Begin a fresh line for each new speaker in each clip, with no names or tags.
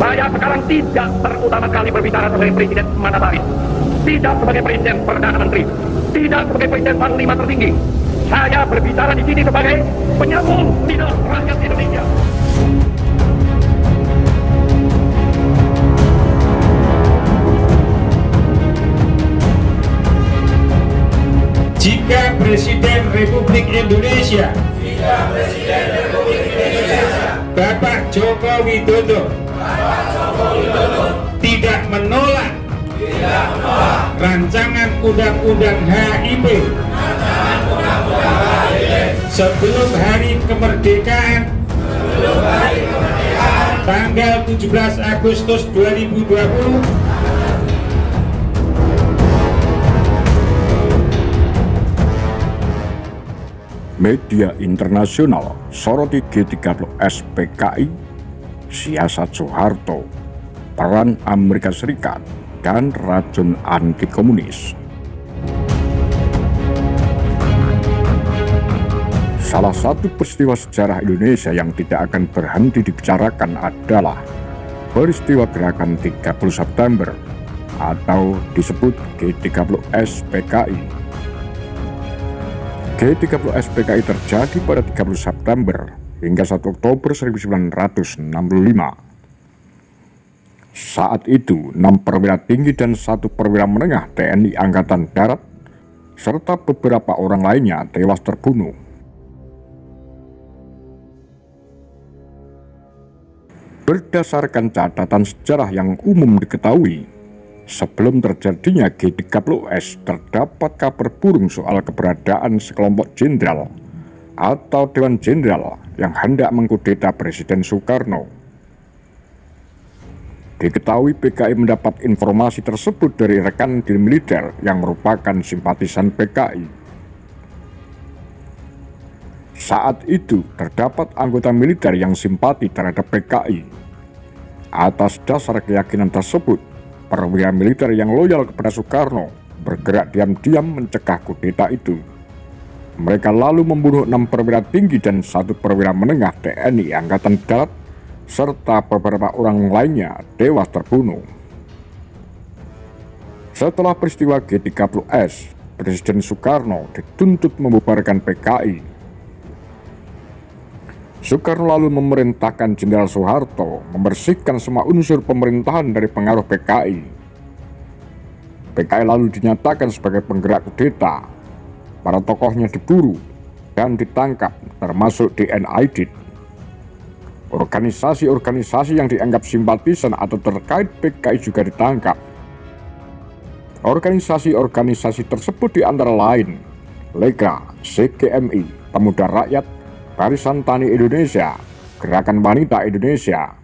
Saya sekarang tidak terutama kali berbicara sebagai presiden Manataris, tidak sebagai presiden Perdana Menteri, tidak sebagai presiden Panglima tertinggi. Saya berbicara di sini sebagai penyambung lidah rakyat Indonesia.
Jika Presiden Republik Indonesia Bapak Joko Widodo tidak menolak rancangan undang-undang HIP sebelum hari kemerdekaan tanggal 17 Agustus 2020,
media internasional soroti G30S PKI, siasat Soeharto, peran Amerika Serikat, dan racun anti komunis. Salah satu peristiwa sejarah Indonesia yang tidak akan berhenti dibicarakan adalah peristiwa gerakan 30 September atau disebut G30S PKI. G30S PKI terjadi pada 30 September hingga 1 Oktober 1965. Saat itu, 6 perwira tinggi dan 1 perwira menengah TNI Angkatan Darat serta beberapa orang lainnya tewas terbunuh. Berdasarkan catatan sejarah yang umum diketahui, sebelum terjadinya G30S terdapat kabar burung soal keberadaan sekelompok jenderal atau Dewan Jenderal yang hendak mengkudeta Presiden Soekarno. Diketahui PKI mendapat informasi tersebut dari rekan di militer yang merupakan simpatisan PKI. Saat itu terdapat anggota militer yang simpati terhadap PKI. Atas dasar keyakinan tersebut, perwira militer yang loyal kepada Soekarno bergerak diam-diam mencegah kudeta itu. Mereka lalu membunuh 6 perwira tinggi dan 1 perwira menengah TNI Angkatan Darat serta beberapa orang lainnya tewas terbunuh. Setelah peristiwa G30S, Presiden Soekarno dituntut membubarkan PKI. Soekarno lalu memerintahkan Jenderal Soeharto membersihkan semua unsur pemerintahan dari pengaruh PKI. PKI lalu dinyatakan sebagai penggerak kudeta. Para tokohnya diburu dan ditangkap, termasuk DNID. Organisasi-organisasi yang dianggap simpatisan atau terkait PKI juga ditangkap. Organisasi-organisasi tersebut diantara lain Lega, CGMI, Pemuda Rakyat, Barisan Tani Indonesia, Gerakan Wanita Indonesia.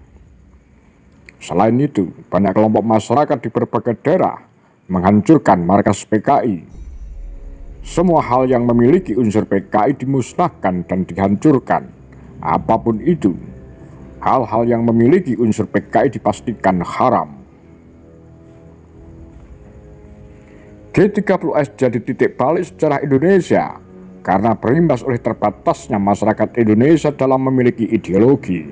Selain itu, banyak kelompok masyarakat di berbagai daerah menghancurkan markas PKI. Semua hal yang memiliki unsur PKI dimusnahkan dan dihancurkan. Apapun itu, hal-hal yang memiliki unsur PKI dipastikan haram. G30S jadi titik balik sejarah Indonesia karena berimbas oleh terbatasnya masyarakat Indonesia dalam memiliki ideologi.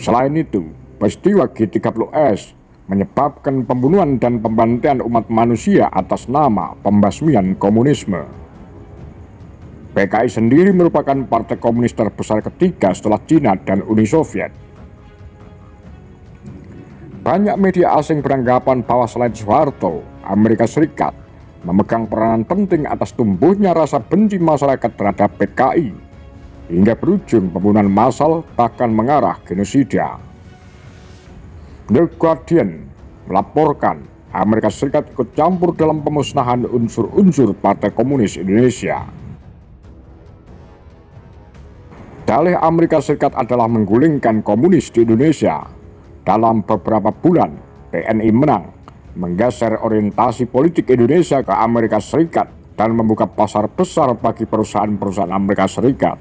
Selain itu, peristiwa G30S menyebabkan pembunuhan dan pembantaian umat manusia atas nama pembasmian komunisme. PKI sendiri merupakan partai komunis terbesar ketiga setelah Cina dan Uni Soviet. Banyak media asing beranggapan bahwa selain Soeharto, Amerika Serikat memegang peranan penting atas tumbuhnya rasa benci masyarakat terhadap PKI hingga berujung pembunuhan massal bahkan mengarah genosida. The Guardian melaporkan Amerika Serikat ikut campur dalam pemusnahan unsur-unsur Partai Komunis Indonesia. Dalih Amerika Serikat adalah menggulingkan komunis di Indonesia. Dalam beberapa bulan, TNI menang menggeser orientasi politik Indonesia ke Amerika Serikat dan membuka pasar besar bagi perusahaan-perusahaan Amerika Serikat.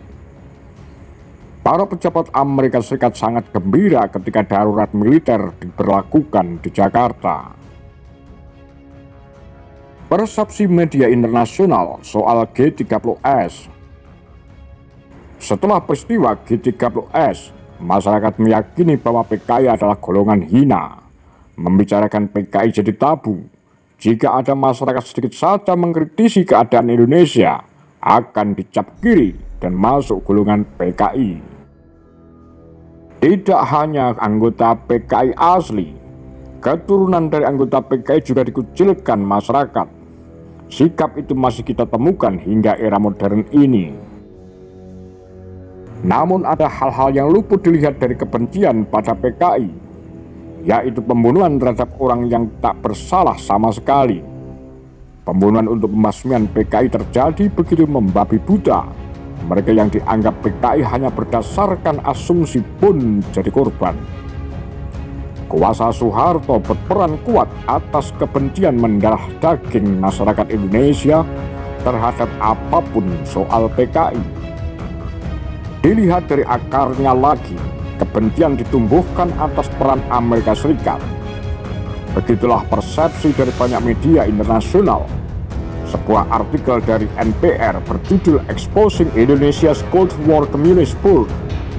Para pejabat Amerika Serikat sangat gembira ketika darurat militer diberlakukan di Jakarta. Persepsi media internasional soal G30S. Setelah peristiwa G30S, masyarakat meyakini bahwa PKI adalah golongan hina. Membicarakan PKI jadi tabu. Jika ada masyarakat sedikit saja mengkritisi keadaan Indonesia, akan dicap kiri dan masuk golongan PKI. Tidak hanya anggota PKI asli, keturunan dari anggota PKI juga dikucilkan masyarakat. Sikap itu masih kita temukan hingga era modern ini. Namun ada hal-hal yang luput dilihat dari kebencian pada PKI, yaitu pembunuhan terhadap orang yang tak bersalah sama sekali. Pembunuhan untuk pembasmian PKI terjadi begitu membabi buta. Mereka yang dianggap PKI hanya berdasarkan asumsi pun jadi korban. Kuasa Soeharto berperan kuat atas kebencian mendarah daging masyarakat Indonesia terhadap apapun soal PKI. Dilihat dari akarnya lagi, kebencian ditumbuhkan atas peran Amerika Serikat. Begitulah persepsi dari banyak media internasional. Sebuah artikel dari NPR berjudul Exposing Indonesia's Cold War Communist Sport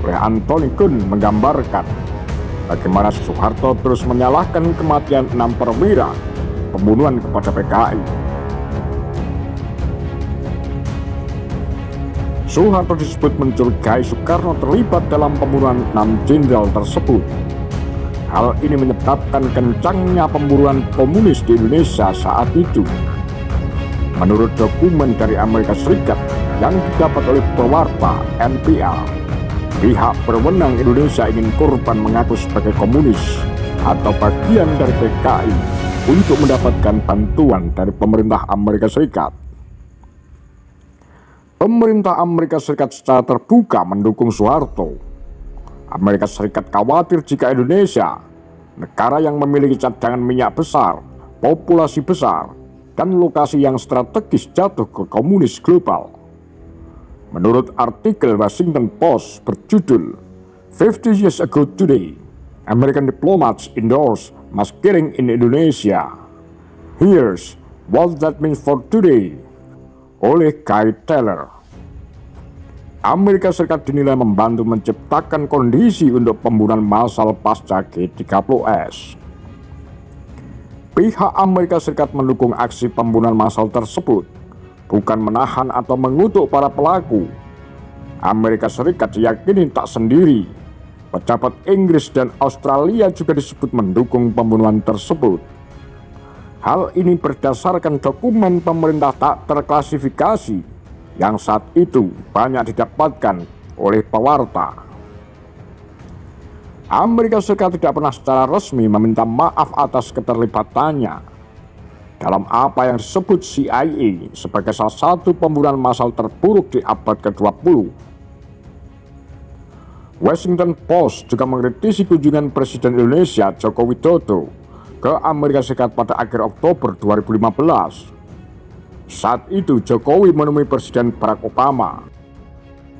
oleh Anthony Kuhn menggambarkan bagaimana Soeharto terus menyalahkan kematian 6 perwira pembunuhan kepada PKI. Soeharto disebut mencurigai Soekarno terlibat dalam pembunuhan 6 jenderal tersebut. Hal ini menyebabkan kencangnya pemburuan komunis di Indonesia saat itu. Menurut dokumen dari Amerika Serikat yang didapat oleh pewarta NPR, pihak berwenang Indonesia ingin korban mengaku sebagai komunis atau bagian dari PKI untuk mendapatkan bantuan dari pemerintah Amerika Serikat. Pemerintah Amerika Serikat secara terbuka mendukung Soeharto. Amerika Serikat khawatir jika Indonesia, negara yang memiliki cadangan minyak besar, populasi besar, dan lokasi yang strategis jatuh ke komunis global. Menurut artikel Washington Post berjudul 50 Years Ago Today, American Diplomats Endorse Mass Killing in Indonesia. Here's what that means for today, oleh Guy Taylor. Amerika Serikat dinilai membantu menciptakan kondisi untuk pembunuhan massal pasca G30S. Pihak Amerika Serikat mendukung aksi pembunuhan massal tersebut, bukan menahan atau mengutuk para pelaku. Amerika Serikat diyakini tak sendiri. Pejabat Inggris dan Australia juga disebut mendukung pembunuhan tersebut. Hal ini berdasarkan dokumen pemerintah tak terklasifikasi yang saat itu banyak didapatkan oleh pewarta. Amerika Serikat tidak pernah secara resmi meminta maaf atas keterlibatannya dalam apa yang disebut CIA sebagai salah satu pembunuhan massal terburuk di abad ke-20. Washington Post juga mengkritisi kunjungan Presiden Indonesia Joko Widodo ke Amerika Serikat pada akhir Oktober 2015. Saat itu Jokowi menemui Presiden Barack Obama.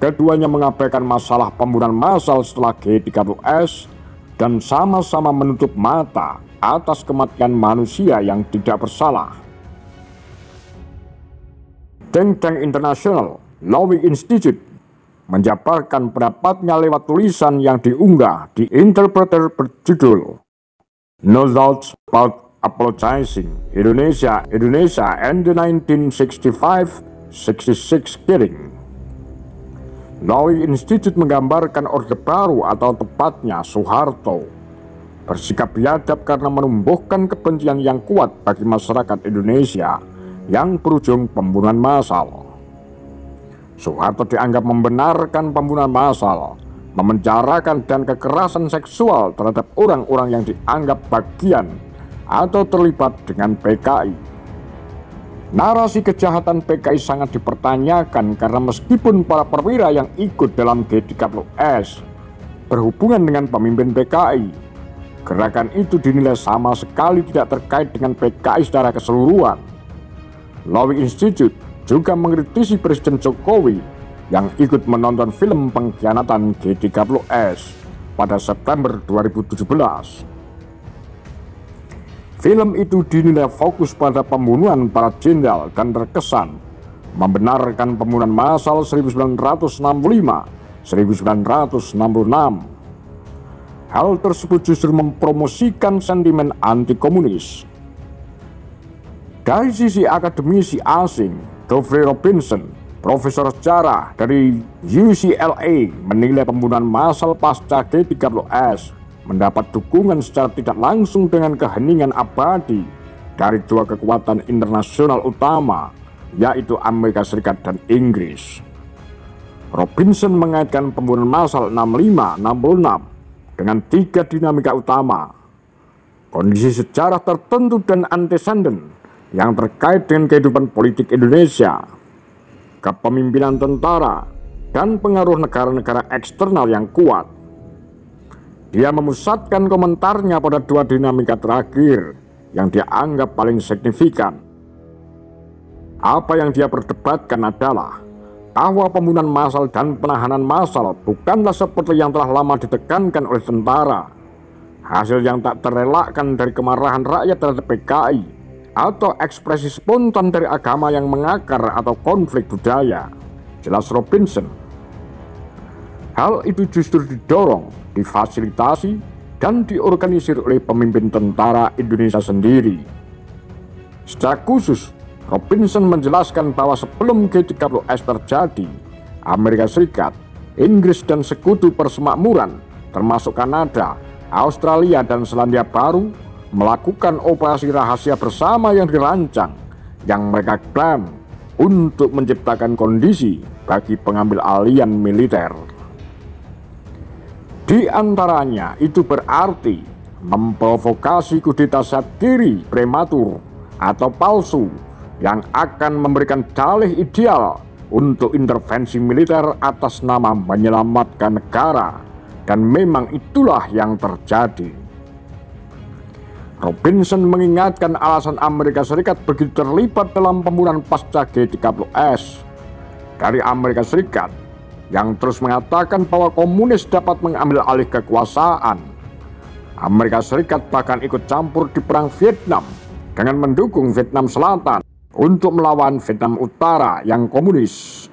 Keduanya mengabaikan masalah pembunuhan massal setelah G30S dan sama-sama menutup mata atas kematian manusia yang tidak bersalah. Think Tank International Lowy Institute menjabarkan pendapatnya lewat tulisan yang diunggah di Interpreter berjudul No Doubts About Apologizing Indonesia and the 1965-66 Killing. Lowy Institute menggambarkan Orde Baru atau tepatnya Soeharto bersikap biadab karena menumbuhkan kebencian yang kuat bagi masyarakat Indonesia yang berujung pembunuhan massal. Soeharto dianggap membenarkan pembunuhan massal, memenjarakan dan kekerasan seksual terhadap orang-orang yang dianggap bagian atau terlibat dengan PKI. Narasi kejahatan PKI sangat dipertanyakan karena meskipun para perwira yang ikut dalam G30S berhubungan dengan pemimpin PKI, gerakan itu dinilai sama sekali tidak terkait dengan PKI secara keseluruhan. Lowy Institute juga mengkritisi Presiden Jokowi yang ikut menonton film pengkhianatan G30S pada September 2017. Film itu dinilai fokus pada pembunuhan para jenderal dan terkesan membenarkan pembunuhan massal 1965-1966 Hal tersebut justru mempromosikan sentimen anti-komunis. Dari sisi akademisi asing, Geoffrey Robinson, profesor sejarah dari UCLA, menilai pembunuhan massal pasca G30S mendapat dukungan secara tidak langsung dengan keheningan abadi dari dua kekuatan internasional utama, yaitu Amerika Serikat dan Inggris. Robinson mengaitkan pembunuhan massal 65-66 dengan tiga dinamika utama: kondisi sejarah tertentu dan antecedent yang terkait dengan kehidupan politik Indonesia, kepemimpinan tentara, dan pengaruh negara-negara eksternal yang kuat. Dia memusatkan komentarnya pada dua dinamika terakhir yang dia anggap paling signifikan. Apa yang dia perdebatkan adalah bahwa pembunuhan massal dan penahanan massal bukanlah seperti yang telah lama ditekankan oleh tentara, hasil yang tak terelakkan dari kemarahan rakyat terhadap PKI, atau ekspresi spontan dari agama yang mengakar atau konflik budaya, jelas Robinson. Hal itu justru didorong, difasilitasi, dan diorganisir oleh pemimpin tentara Indonesia sendiri. Secara khusus, Robinson menjelaskan bahwa sebelum G30S terjadi, Amerika Serikat, Inggris, dan sekutu persemakmuran, termasuk Kanada, Australia, dan Selandia Baru, melakukan operasi rahasia bersama yang dirancang, yang mereka klaim untuk menciptakan kondisi bagi pengambil alihan militer. Di antaranya itu berarti memprovokasi kudeta sendiri prematur atau palsu yang akan memberikan dalih ideal untuk intervensi militer atas nama menyelamatkan negara, dan memang itulah yang terjadi. Robinson mengingatkan alasan Amerika Serikat begitu terlibat dalam pembunuhan pasca G30S dari Amerika Serikat, yang terus mengatakan bahwa komunis dapat mengambil alih kekuasaan. Amerika Serikat bahkan ikut campur di perang Vietnam dengan mendukung Vietnam Selatan untuk melawan Vietnam Utara yang komunis.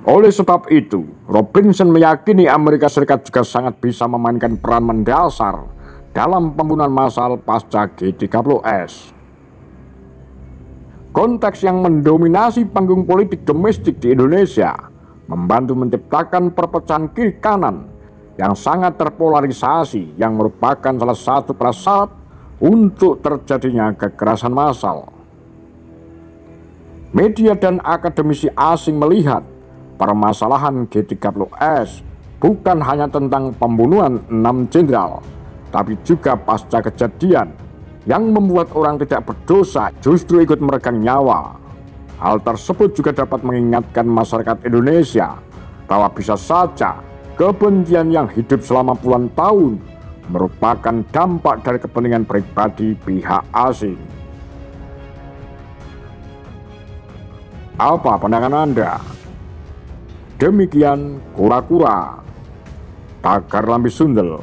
Oleh sebab itu, Robinson meyakini Amerika Serikat juga sangat bisa memainkan peran mendasar dalam pembunuhan massal pasca G30S. Konteks yang mendominasi panggung politik domestik di Indonesia membantu menciptakan perpecahan kiri kanan yang sangat terpolarisasi, yang merupakan salah satu prasyarat untuk terjadinya kekerasan massal. Media dan akademisi asing melihat permasalahan G30S bukan hanya tentang pembunuhan 6 jenderal, tapi juga pasca kejadian yang membuat orang tidak berdosa justru ikut meregang nyawa. Hal tersebut juga dapat mengingatkan masyarakat Indonesia bahwa bisa saja kebencian yang hidup selama puluhan tahun merupakan dampak dari kepentingan pribadi pihak asing. Apa pandangan Anda? Demikian kura-kura, tagar lambe sundel.